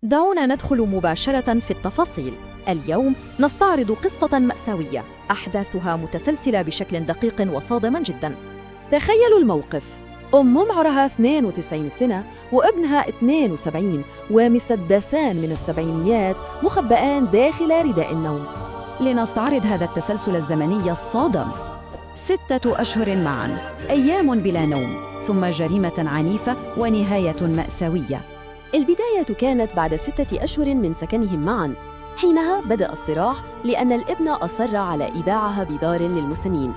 دعونا ندخل مباشرة في التفاصيل. اليوم نستعرض قصة مأساوية أحداثها متسلسلة بشكل دقيق وصادم جدا. تخيلوا الموقف: أم عمرها 92 سنة وابنها 72 ومسدسان من السبعينيات مخبئان داخل رداء النوم. لنستعرض هذا التسلسل الزمني الصادم. 6 أشهر معاً، أيام بلا نوم، ثم جريمة عنيفة ونهاية مأساوية. البداية كانت بعد 6 أشهر من سكنهم معاً. حينها بدأ الصراع لأن الابن أصر على إيداعها بدار للمسنين.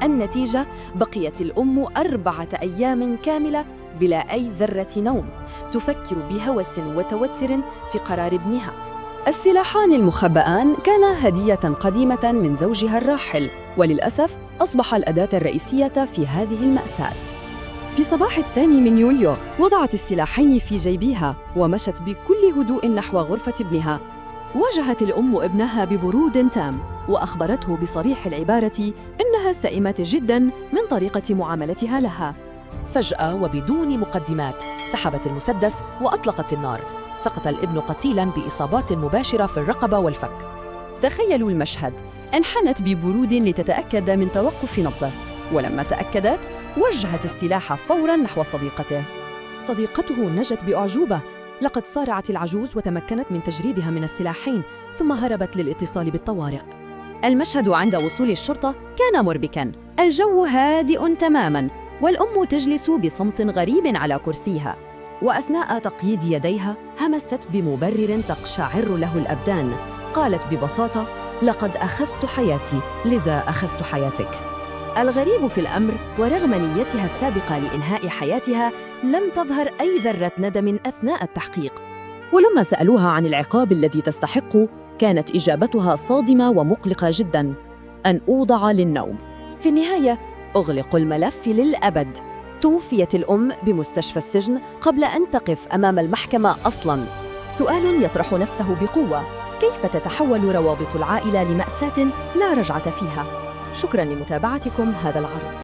النتيجة: بقيت الأم 4 أيام كاملة بلا أي ذرة نوم، تفكر بهوس وتوتر في قرار ابنها. السلاحان المخبئان كانا هدية قديمة من زوجها الراحل، وللأسف أصبح الأداة الرئيسية في هذه المأساة. في صباح 2 يوليو وضعت السلاحين في جيبها ومشت بكل هدوء نحو غرفة ابنها. واجهت الأم ابنها ببرود تام وأخبرته بصريح العبارة إنها سئمت جداً من طريقة معاملتها لها. فجأة وبدون مقدمات سحبت المسدس وأطلقت النار. سقط الابن قتيلاً بإصابات مباشرة في الرقبة والفك. تخيلوا المشهد: انحنت ببرود لتتأكد من توقف نبضه، ولما تأكدت وجهت السلاح فوراً نحو صديقته. صديقته نجت بأعجوبة. لقد صارعت العجوز وتمكنت من تجريدها من السلاحين، ثم هربت للاتصال بالطوارئ. المشهد عند وصول الشرطة كان مربكاً. الجو هادئ تماماً، والأم تجلس بصمت غريب على كرسيها، وأثناء تقييد يديها همست بمبرر تقشعر له الأبدان. قالت ببساطة: لقد أخذت حياتي، لذا أخذت حياتك. الغريب في الأمر، ورغم نيتها السابقة لإنهاء حياتها، لم تظهر أي ذرة ندم أثناء التحقيق. ولما سألوها عن العقاب الذي تستحق، كانت إجابتها صادمة ومقلقة جداً: أن أوضع للنوم. في النهاية أغلق الملف للأبد. توفيت الأم بمستشفى السجن قبل أن تقف أمام المحكمة أصلاً. سؤال يطرح نفسه بقوة: كيف تتحول روابط العائلة لمأساة لا رجعة فيها؟ شكراً لمتابعتكم هذا العرض.